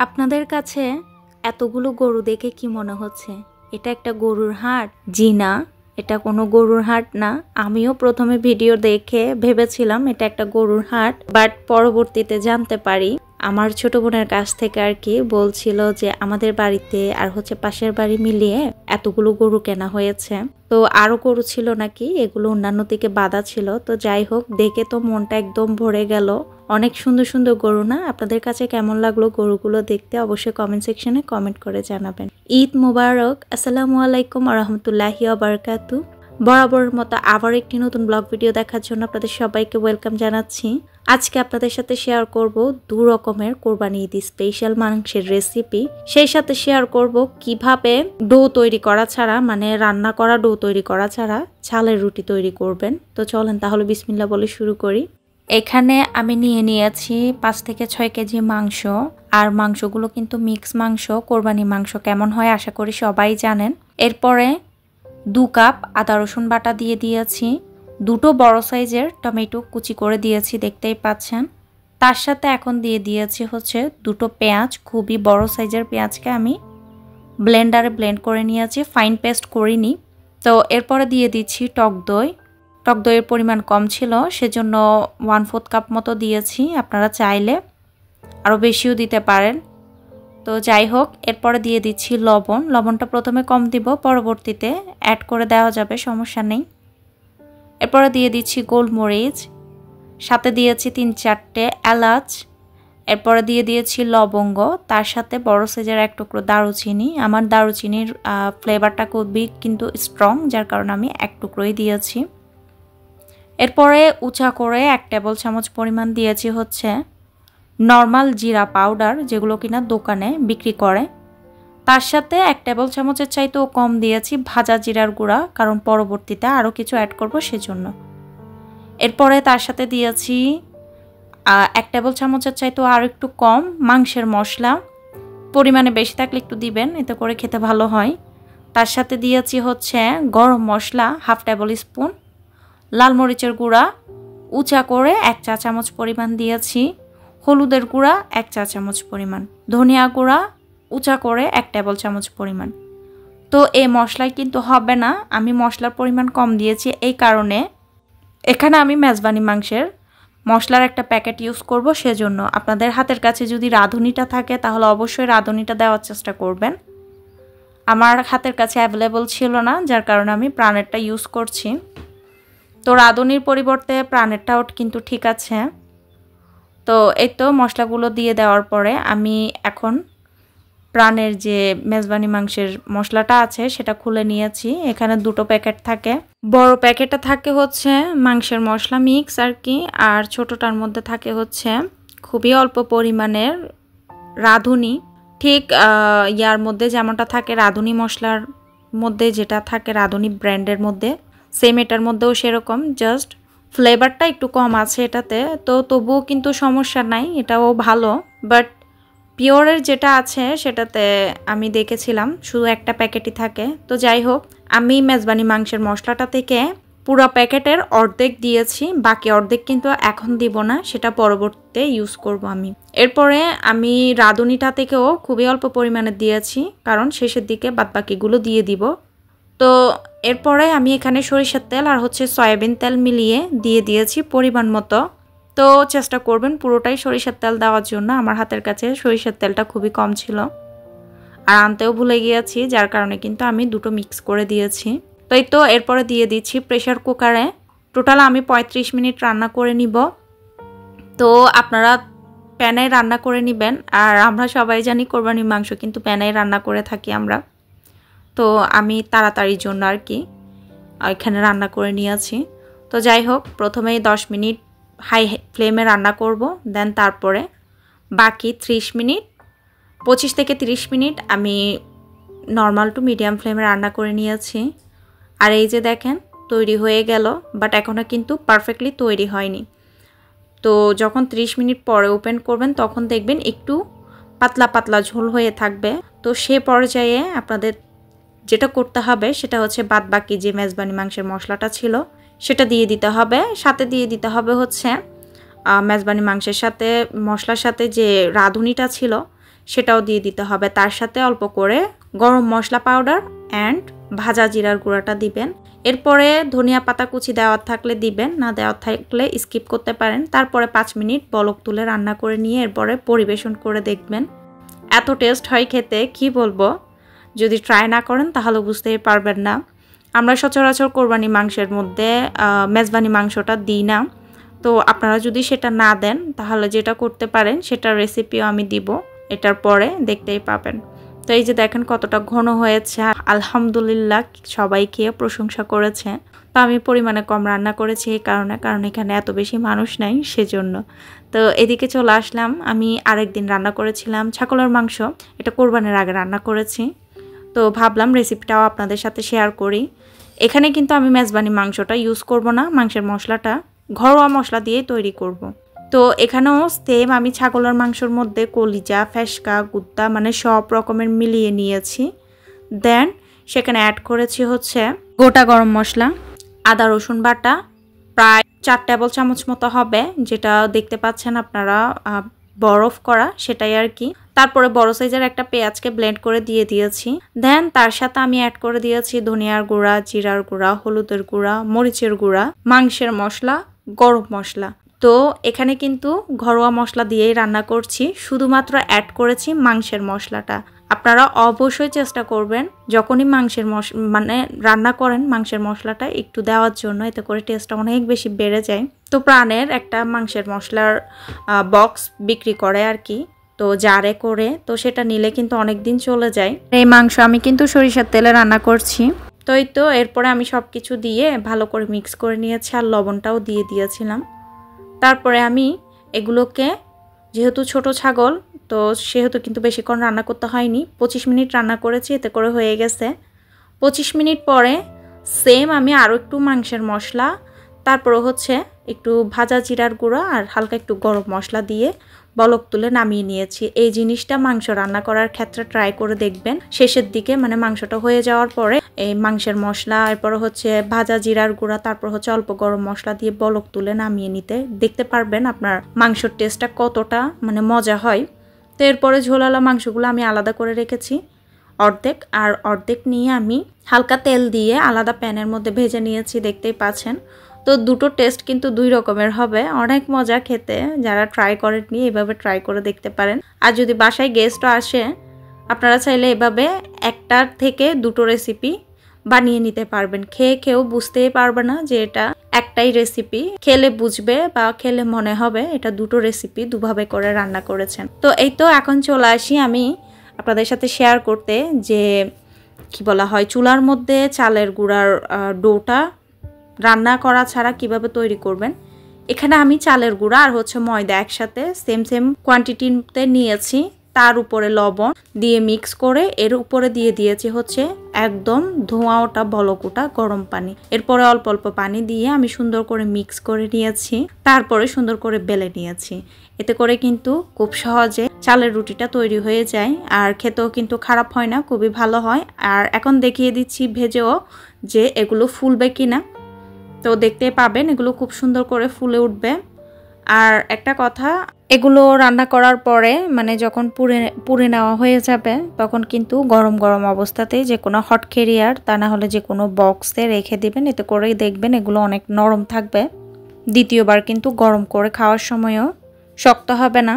আপনাদের কাছে এতগুলো গরু দেখে কি মনে হচ্ছে এটা একটা গরুর হাট? জি না, এটা কোনো গরুর হাট না। আমিও প্রথমে ভিডিও দেখে ভেবেছিলাম এটা একটা গরুর হাট, বাট পরবর্তীতে জানতে পারি আমার ছোট বোনের কাছ থেকে আর কি বলছিল যে আমাদের বাড়িতে আর হচ্ছে পাশের বাড়ি মিলিয়ে এতগুলো গরু কেনা হয়েছে। তো আরো গরু ছিল নাকি, এগুলো অন্যান্য দিকে বাঁধা ছিল। তো যাই হোক, দেখে তো মনটা একদম ভরে গেল। অনেক সুন্দর সুন্দর গরু না? আপনাদের কাছে কেমন লাগলো গরুগুলো দেখতে অবশ্যই কমেন্ট সেকশনে কমেন্ট করে জানাবেন। ঈদ মোবারক, আসসালামু আলাইকুম ওয়া রাহমাতুল্লাহি ওয়া বারাকাতুহু। বরাবরের মতো আবার একটি নতুন ব্লগ ভিডিও দেখার জন্য আপনাদের সবাইকে ওয়েলকাম জানাচ্ছি। আজকে আপনাদের সাথে শেয়ার করব দু রকমের কোরবানি ঈদ স্পেশাল মাংসের রেসিপি। সেই সাথে শেয়ার করব কিভাবে ডো তৈরি করা ছাড়া, মানে রান্না করা ডো তৈরি করা ছাড়া চালের রুটি তৈরি করবেন। তো চলেন তাহলে বিসমিল্লাহ বলে শুরু করি। এখানে আমি নিয়ে নিয়েছি 5 থেকে 6 কেজি মাংস। আর মাংসগুলো কিন্তু মিক্স মাংস। কোরবানি মাংস কেমন হয় আশা করি সবাই জানেন। এরপরে 2 কাপ আদা রসুন বাটা দিয়ে দিয়েছি। 2টো বড় সাইজের টমেটো কুচি করে দিয়েছি, দেখতেই পাচ্ছেন। তার সাথে এখন দিয়ে দিয়েছি হচ্ছে 2টো পেঁয়াজ, খুবই বড় সাইজের পেঁয়াজকে আমি ব্লেন্ডারে ব্লেন্ড করে নিয়েছি, ফাইন পেস্ট করিনি। তো এরপরে দিয়ে দিচ্ছি টক দই। টক দইয়ের পরিমাণ কম ছিল সেজন্য 1/4 কাপ মতো দিয়েছি, আপনারা চাইলে আরও বেশিও দিতে পারেন। তো যাই হোক, এরপরে দিয়ে দিচ্ছি লবণ। লবণটা প্রথমে কম দিব, পরবর্তীতে অ্যাড করে দেওয়া যাবে, সমস্যা নেই। এরপরে দিয়ে দিচ্ছি গোলমরিচ, সাথে দিয়েছি 3-4টে এলাচ। এরপরে দিয়ে দিয়েছি লবঙ্গ, তার সাথে বড় সাইজের 1 টুকরো দারুচিনি। আমার দারুচিনির ফ্লেভারটা খুবই কিন্তু স্ট্রং, যার কারণে আমি 1 টুকরোই দিয়েছি। এরপরে উঁচা করে 1 টেবিল চামচ পরিমাণ দিয়েছি হচ্ছে নর্মাল জিরা পাউডার, যেগুলো কিনা দোকানে বিক্রি করে। তার সাথে 1 টেবিল চামচের চাইতেও কম দিয়েছি ভাজা জিরার গুঁড়া, কারণ পরবর্তীতে আরও কিছু অ্যাড করব সেজন্য। এরপরে তার সাথে দিয়েছি 1 টেবিল চামচের চাইতেও আর একটু কম মাংসের মশলা। পরিমাণে বেশি থাকলে একটু দিবেন, এতে করে খেতে ভালো হয়। তার সাথে দিয়েছি হচ্ছে গরম মশলা 1/2 টেবিল স্পুন, লাল মরিচের গুঁড়া উঁচা করে 1 চা চামচ পরিমাণ দিয়েছি, হলুদের গুঁড়া 1 চা চামচ পরিমাণ, ধনিয়া গুঁড়া উঁচা করে 1 টেবিল চামচ পরিমাণ। তো এই মশলায় কিন্তু হবে না, আমি মশলার পরিমাণ কম দিয়েছি এই কারণে। এখানে আমি মেজবানি মাংসের মশলার একটা প্যাকেট ইউজ করব, সেজন্য আপনাদের হাতের কাছে যদি রাঁধুনিটা থাকে তাহলে অবশ্যই রাঁধুনিটা দেওয়ার চেষ্টা করবেন। আমার হাতের কাছে অ্যাভেলেবল ছিল না, যার কারণে আমি প্রাণেরটা ইউজ করছি। তো রাঁধুনির পরিবর্তে প্রাণেরটাও কিন্তু ঠিক আছে। তো এই তো মশলাগুলো দিয়ে দেওয়ার পরে আমি এখন প্রাণের যে মেজবানি মাংসের মশলাটা আছে সেটা খুলে নিয়েছি। এখানে 2টো প্যাকেট থাকে, বড় প্যাকেটটা থাকে হচ্ছে মাংসের মশলা মিক্স আর কি, আর ছোটটার মধ্যে থাকে হচ্ছে খুবই অল্প পরিমাণের রাঁধুনি। ঠিক ইয়ার মধ্যে যেমনটা থাকে রাঁধুনি মশলার মধ্যে, যেটা থাকে রাঁধুনি ব্র্যান্ডের মধ্যে, সেম এটার মধ্যেও সেরকম, জাস্ট ফ্লেভারটা একটু কম আছে এটাতে। তো তবুও কিন্তু সমস্যা নাই, এটাও ভালো। বাট পিওরের যেটা আছে সেটাতে আমি দেখেছিলাম শুধু একটা প্যাকেটই থাকে। তো যাই হোক, আমি মেজবানি মাংসের মশলাটা থেকে পুরো প্যাকেটের অর্ধেক দিয়েছি, বাকি অর্ধেক কিন্তু এখন দিব না, সেটা পরবর্তীতে ইউজ করব আমি। এরপরে আমি রাঁধুনিটা থেকেও খুবই অল্প পরিমাণে দিয়েছি, কারণ শেষের দিকে বাদবাকিগুলো দিয়ে দিব। তো এরপরে আমি এখানে সরিষার তেল আর হচ্ছে সয়াবিন তেল মিলিয়ে দিয়ে দিয়েছি পরিমাণ মতো। তো চেষ্টা করবেন পুরোটাই সরিষার তেল দেওয়ার জন্য। আমার হাতের কাছে সরিষার তেলটা খুবই কম ছিল আর আনতেও ভুলে গিয়েছি, যার কারণে কিন্তু আমি 2টো মিক্স করে দিয়েছি। তো এই তো এরপরে দিয়ে দিচ্ছি প্রেশার কুকারে। টোটাল আমি 35 মিনিট রান্না করে নিব। তো আপনারা প্যানে রান্না করে নেবেন, আর আমরা সবাই জানি কোরবানির মাংস কিন্তু প্যানে রান্না করে থাকি আমরা। তো আমি তাড়াতাড়ির জন্য আর কি এখানে রান্না করে নিয়েছি। তো যাই হোক, প্রথমেই 10 মিনিট হাই ফ্লেমে রান্না করব, দেন তারপরে বাকি 30 মিনিট 25 থেকে 30 মিনিট আমি নর্মাল টু মিডিয়াম ফ্লেমে রান্না করে নিয়েছি। আর এই যে দেখেন তৈরি হয়ে গেল, বাট এখনও কিন্তু পারফেক্টলি তৈরি হয়নি। তো যখন 30 মিনিট পরে ওপেন করবেন তখন দেখবেন একটু পাতলা পাতলা ঝোল হয়ে থাকবে। তো সে পর্যায়ে আপনাদের যেটা করতে হবে সেটা হচ্ছে বাদবাকি যে মেজবানি মাংসের মশলাটা ছিল সেটা দিয়ে দিতে হবে। সাথে দিয়ে দিতে হবে হচ্ছে মেজবানি মাংসের সাথে মশলার সাথে যে রাঁধুনিটা ছিল সেটাও দিয়ে দিতে হবে। তার সাথে অল্প করে গরম মশলা পাউডার অ্যান্ড ভাজা জিরার গুঁড়াটা দিবেন। এরপরে ধনিয়া পাতা কুচি দেওয়ার থাকলে দিবেন, না দেওয়ার থাকলে স্কিপ করতে পারেন। তারপরে 5 মিনিট বলক তুলে রান্না করে নিয়ে এরপরে পরিবেশন করে দেখবেন। এত টেস্ট হয় খেতে, কি বলবো। যদি ট্রাই না করেন তাহলে বুঝতেই পারবেন না। আমরা সচরাচর কোরবানি মাংসের মধ্যে মেজবানি মাংসটা দিই না। তো আপনারা যদি সেটা না দেন তাহলে যেটা করতে পারেন সেটার রেসিপিও আমি দিব, এটার পরে দেখতেই পাবেন। তো এই যে দেখেন কতটা ঘন হয়েছে, আলহামদুলিল্লাহ সবাই খেয়ে প্রশংসা করেছে। তো আমি পরিমাণে কম রান্না করেছি এই কারণ এখানে এত বেশি মানুষ নাই সেজন্য। তো এদিকে চলে আসলাম, আমি আরেকদিন রান্না করেছিলাম ছাগলের মাংস, এটা কোরবানির আগে রান্না করেছি। তো ভাবলাম রেসিপিটাও আপনাদের সাথে শেয়ার করি। এখানে কিন্তু আমি মেজবানি মাংসটা ইউজ করব না, মাংসের মশলাটা ঘরোয়া মশলা দিয়ে তৈরি করব। তো এখানেও সেম আমি ছাগলের মাংসের মধ্যে কলিজা, ফেসকা, গুদ্দা মানে সব রকমের মিলিয়ে নিয়েছি। দেন সেখানে অ্যাড করেছি হচ্ছে গোটা গরম মশলা, আদা রসুন বাটা প্রায় 4 টেবিল চামচ মতো হবে, যেটা দেখতে পাচ্ছেন আপনারা বরফ করা সেটাই আর কি। তারপরে বড় সাইজের একটা পেঁয়াজকে ব্লেন্ড করে দিয়ে দিয়েছি। দেন তার সাথে আমি অ্যাড করে দিয়েছি ধনিয়ার গুঁড়া, জিরার গুঁড়া, হলুদের গুঁড়া, মরিচের গুঁড়া, মাংসের মশলা, গরম মশলা। তো এখানে কিন্তু ঘরোয়া মশলা দিয়েই রান্না করছি, শুধুমাত্র অ্যাড করেছি মাংসের মশলাটা। আপনারা অবশ্যই চেষ্টা করবেন যখনই মাংসের মানে রান্না করেন মাংসের মশলাটা একটু দেওয়ার জন্য, এতে করে টেস্টটা অনেক বেশি বেড়ে যায়। তো প্রাণের একটা মাংসের মশলার বক্স বিক্রি করে আর কি, তো জারে করে, তো সেটা নিলে কিন্তু অনেক দিন চলে যায়। এই মাংস আমি কিন্তু সরিষার তেলে রান্না করছি। তো এই তো এরপরে আমি সব কিছু দিয়ে ভালো করে মিক্স করে নিয়েছি আর লবণটাও দিয়ে দিয়েছিলাম। তারপরে আমি এগুলোকে, যেহেতু ছোট ছাগল তো সেহেতু কিন্তু বেশিক্ষণ রান্না করতে হয়নি, 25 মিনিট রান্না করেছি, এতে করে হয়ে গেছে। 25 মিনিট পরে সেম আমি আরও একটু মাংসের মশলা, তারপরে হচ্ছে একটু ভাজা জিরার গুঁড়া আর হালকা একটু গরম মশলা দিয়ে বলক তুলে নামিয়ে নিয়েছি। এই জিনিসটা মাংস রান্না করার ক্ষেত্রে ট্রাই করে দেখবেন। শেষের দিকে মানে মাংসটা হয়ে যাওয়ার পরে এই মাংসের মশলা, এরপরে হচ্ছে ভাজা জিরার গুঁড়া, তারপর হচ্ছে অল্প গরম মশলা দিয়ে বলক তুলে নামিয়ে নিতে দেখতে পারবেন আপনার মাংসর টেস্টটা কতটা মানে মজা হয়। তো এরপরে ঝোলালা মাংসগুলো আমি আলাদা করে রেখেছি অর্ধেক, আর অর্ধেক নিয়ে আমি হালকা তেল দিয়ে আলাদা প্যানের মধ্যে ভেজে নিয়েছি, দেখতেই পাচ্ছেন। তো দুটো টেস্ট কিন্তু 2 রকমের হবে, অনেক মজা খেতে। যারা ট্রাই করেননি এভাবে ট্রাই করে দেখতে পারেন। আর যদি বাসায় গেস্টও আসে আপনারা চাইলে এভাবে একটার থেকে 2টো রেসিপি বানিয়ে নিতে পারবেন। খেয়েও বুঝতেই পারবে না যে এটা একটাই রেসিপি, খেলে বুঝবে বা খেলে মনে হবে এটা 2টো রেসিপি দুভাবে করে রান্না করেছেন। তো এই তো এখন চলে আসি আমি আপনাদের সাথে শেয়ার করতে যে কি বলা হয় চুলার মধ্যে চালের গুঁড়ার ডোটা রান্না করা ছাড়া কিভাবে তৈরি করবেন। এখানে আমি চালের গুঁড়া আর হচ্ছে ময়দা একসাথে সেম কোয়ান্টিটিতে নিয়েছি, তার উপরে লবণ দিয়ে মিক্স করে এর উপরে দিয়ে দিয়েছি হচ্ছে একদম ধোঁয়া ওঠা বলক ওঠা গরম পানি। এরপরে অল্প অল্প পানি দিয়ে আমি সুন্দর করে মিক্স করে নিয়েছি, তারপরে সুন্দর করে বেলে নিয়েছি। এতে করে কিন্তু খুব সহজে চালের রুটিটা তৈরি হয়ে যায়, আর খেতেও কিন্তু খারাপ হয় না, খুবই ভালো হয়। আর এখন দেখিয়ে দিচ্ছি ভেজেও যে এগুলো ফুলবে কিনা। তো দেখতে পাবেন এগুলো খুব সুন্দর করে ফুলে উঠবে। আর একটা কথা, এগুলো রান্না করার পরে মানে যখন পুড়ে নেওয়া হয়ে যাবে তখন কিন্তু গরম গরম অবস্থাতেই যে কোনো হট ক্যারিয়ার তা না হলে যে কোনো বক্সে রেখে দিবেন, এতে করেই দেখবেন এগুলো অনেক নরম থাকবে। দ্বিতীয়বার কিন্তু গরম করে খাওয়ার সময়ও শক্ত হবে না।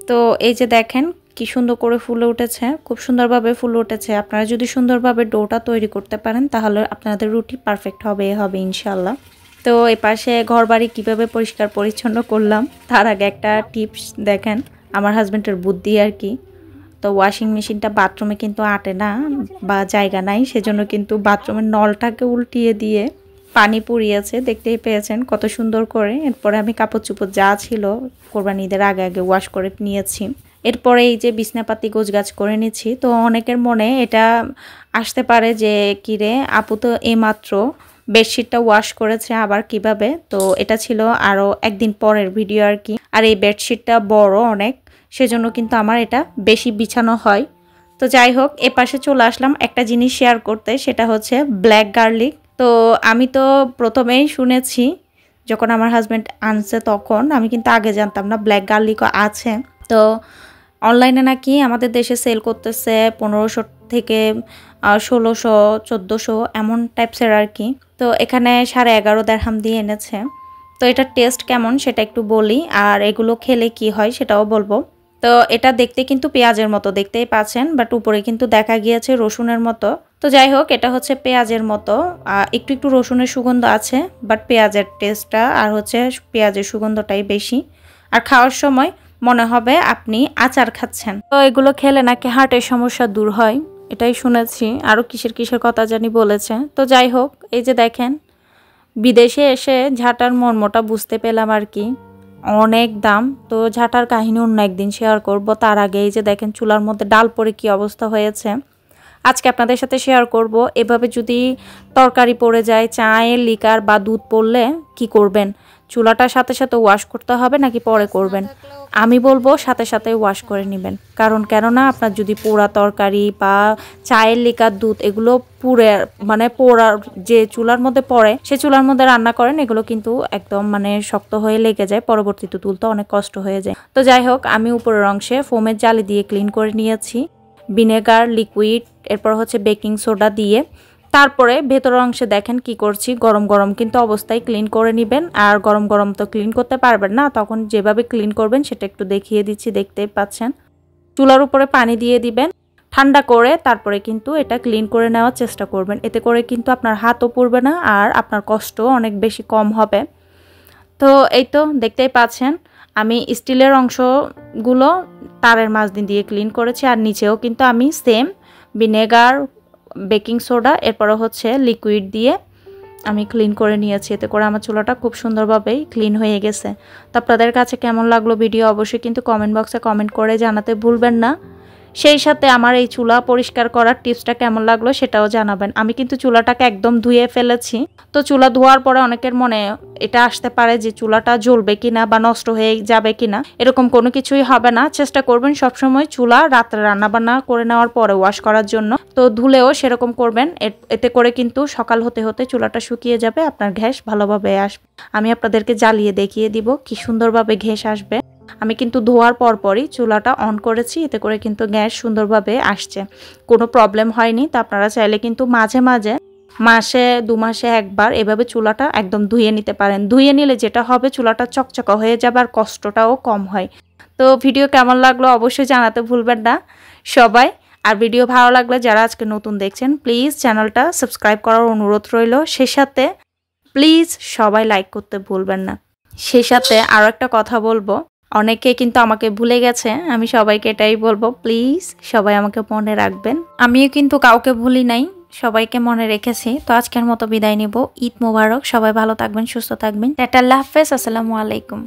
তো এই যে দেখেন কি সুন্দর করে ফুলে উঠেছে, খুব সুন্দরভাবে ফুলে উঠেছে। আপনারা যদি সুন্দরভাবে ডোটা তৈরি করতে পারেন তাহলে আপনাদের রুটি পারফেক্ট হবে ইনশাল্লাহ। তো এই পাশে ঘর বাড়ি কীভাবে পরিষ্কার পরিচ্ছন্ন করলাম তার আগে একটা টিপস দেখেন, আমার হাজব্যান্ডের বুদ্ধি আর কি। তো ওয়াশিং মেশিনটা বাথরুমে কিন্তু আটে না বা জায়গা নাই, সেজন্য কিন্তু বাথরুমের নলটাকে উল্টিয়ে দিয়ে পানি পুড়িয়েছে, দেখতেই পেয়েছেন কত সুন্দর করে। এরপরে আমি কাপড় চোপড় যা ছিল কোরবানি ঈদের আগে আগে ওয়াশ করে নিয়েছি। এরপরে এই যে বিছনাপাতি গোছগাছ করে নিচ্ছি। তো অনেকের মনে এটা আসতে পারে যে কিরে আপু তো এইমাত্র বেডশিটটা ওয়াশ করেছে আবার কিভাবে। তো এটা ছিল আরও একদিন পরের ভিডিও আর কি। আর এই বেডশিটটা বড় অনেক, সেজন্য কিন্তু আমার এটা বেশি বিছানো হয়। তো যাই হোক, এপাশে চলে আসলাম একটা জিনিস শেয়ার করতে, সেটা হচ্ছে ব্ল্যাক গার্লিক। তো আমি তো প্রথমেই শুনেছি যখন আমার হাজব্যান্ড আনছে, তখন আমি কিন্তু আগে জানতাম না ব্ল্যাক গার্লিকও আছে। তো অনলাইনে নাকি আমাদের দেশে সেল করতেছে 1500 থেকে 1600 1400 এমন টাইপসের আর কি। তো এখানে 11.5 দিরহাম দিয়ে এনেছে। তো এটার টেস্ট কেমন সেটা একটু বলি, আর এগুলো খেলে কি হয় সেটাও বলবো। তো এটা দেখতে কিন্তু পেঁয়াজের মতো, দেখতেই পাচ্ছেন, বাট উপরে কিন্তু দেখা গিয়েছে রসুনের মতো। তো যাই হোক, এটা হচ্ছে পেঁয়াজের মতো, একটু একটু রসুনের সুগন্ধ আছে, বাট পেঁয়াজের টেস্টটা আর হচ্ছে পেঁয়াজের সুগন্ধটাই বেশি। আর খাওয়ার সময় মনে হবে আপনি আচার খাচ্ছেন। তো এগুলো খেলে নাকি হার্টের সমস্যা দূর হয়, এটাই শুনেছি। আরও কিসের কিসের কথা জানি বলেছে। তো যাই হোক, এই যে দেখেন, বিদেশে এসে ঝাঁটার মর্মটা বুঝতে পেলাম আর কি। অনেক দাম। তো ঝাঁটার কাহিনী অন্য একদিন শেয়ার করব। তার আগে এই যে দেখেন চুলার মধ্যে ডাল পড়ে কি অবস্থা হয়েছে আজকে আপনাদের সাথে শেয়ার করব। এভাবে যদি তরকারি পড়ে যায়, চায়ের লিকার বা দুধ পড়লে কি করবেন? চুলাটার সাথে সাথে ওয়াশ করতে হবে নাকি পরে করবেন? আমি বলবো সাথে সাথে ওয়াশ করে নেবেন। কারণ কেননা আপনার যদি পোড়া তরকারি বা চায়ের লিকার দুধ এগুলো পুড়ে মানে পোড়া যে চুলার মধ্যে পড়ে, সে চুলার মধ্যে রান্না করেন, এগুলো কিন্তু একদম মানে শক্ত হয়ে লেগে যায়, পরবর্তীতে তুলতে অনেক কষ্ট হয়ে যায়। তো যাই হোক, আমি উপরের অংশে ফোমের জালি দিয়ে ক্লিন করে নিয়েছি, ভিনেগার লিকুইড, এরপর হচ্ছে বেকিং সোডা দিয়ে। তারপরে ভেতরের অংশে দেখেন কি করছি, গরম গরম কিন্তু অবস্থায় ক্লিন করে নেবেন। আর গরম গরম তো ক্লিন করতে পারবেন না, তখন যেভাবে ক্লিন করবেন সেটা একটু দেখিয়ে দিচ্ছি, দেখতেই পাচ্ছেন। চুলার উপরে পানি দিয়ে দিবেন, ঠান্ডা করে তারপরে কিন্তু এটা ক্লিন করে নেওয়ার চেষ্টা করবেন। এতে করে কিন্তু আপনার হাতও পুড়বে না আর আপনার কষ্ট অনেক বেশি কম হবে। তো এই তো দেখতেই পাচ্ছেন, আমি স্টিলের অংশগুলো তারের মাছ দিয়ে ক্লিন করেছি। আর নিচেও কিন্তু আমি সেম ভিনেগার, বেকিং সোডা, এরপরে হচ্ছে লিকুইড দিয়ে আমি ক্লিন করে নিয়েছি। এতে করে আমার চুলাটা খুব সুন্দরভাবেই ক্লিন হয়ে গেছে। তো আপনাদের কাছে কেমন লাগলো ভিডিও অবশ্যই কিন্তু কমেন্ট বক্সে কমেন্ট করে জানাতে ভুলবেন না। সেই সাথে আমার এই চুলা পরিষ্কার করার টিপসটা কেমন লাগলো সেটাও জানাবেন। আমি কিন্তু চুলাটাকে একদম ধুয়ে ফেলেছি। তো চুলা ধোয়ার পরে অনেকের মনে এটা আসতে পারে যে চুলাটা জ্বলবে কিনা বা নষ্ট হয়ে যাবে কিনা, এরকম কোনো কিছুই হবে না। চেষ্টা করবেন সবসময় চুলা রাত্রে রান্নাবান্না করে নেওয়ার পরে ওয়াশ করার জন্য। তো ধুলেও সেরকম করবেন, এতে করে কিন্তু সকাল হতে হতে চুলাটা শুকিয়ে যাবে, আপনার ঘ্যাস ভালোভাবে আসবে। আমি আপনাদেরকে জ্বালিয়ে দেখিয়ে দিব কি সুন্দরভাবে ঘ্যাস আসবে। আমি কিন্তু ধোয়ার পরপরই চুলাটা অন করেছি, এতে করে কিন্তু গ্যাস সুন্দরভাবে আসছে, কোনো প্রবলেম হয়নি। তো আপনারা চাইলে কিন্তু মাঝে মাঝে মাসে 2 মাসে একবার এভাবে চুলাটা একদম ধুয়ে নিতে পারেন। ধুয়ে নিলে যেটা হবে চুলাটা চকচকা হয়ে যাবে আর কষ্টটাও কম হয়। তো ভিডিও কেমন লাগলো অবশ্যই জানাতে ভুলবেন না সবাই। আর ভিডিও ভালো লাগলে যারা আজকে নতুন দেখছেন প্লিজ চ্যানেলটা সাবস্ক্রাইব করার অনুরোধ রইল। সেই সাথে প্লিজ সবাই লাইক করতে ভুলবেন না। সেই সাথে আরও একটা কথা বলবো, অনেকে কিন্তু আমাকে ভুলে গেছে, আমি সবাইকে এটাই বলবো, প্লিজ সবাই আমাকে মনে রাখবেন। আমিও কিন্তু কাউকে ভুলি নাই, সবাইকে মনে রেখেছি। তো আজকের মতো বিদায় নিব। ঈদ মোবারক, সবাই ভালো থাকবেন, সুস্থ থাকবেন। টাটা, আল্লাহ হাফেজ, আসসালামু আলাইকুম।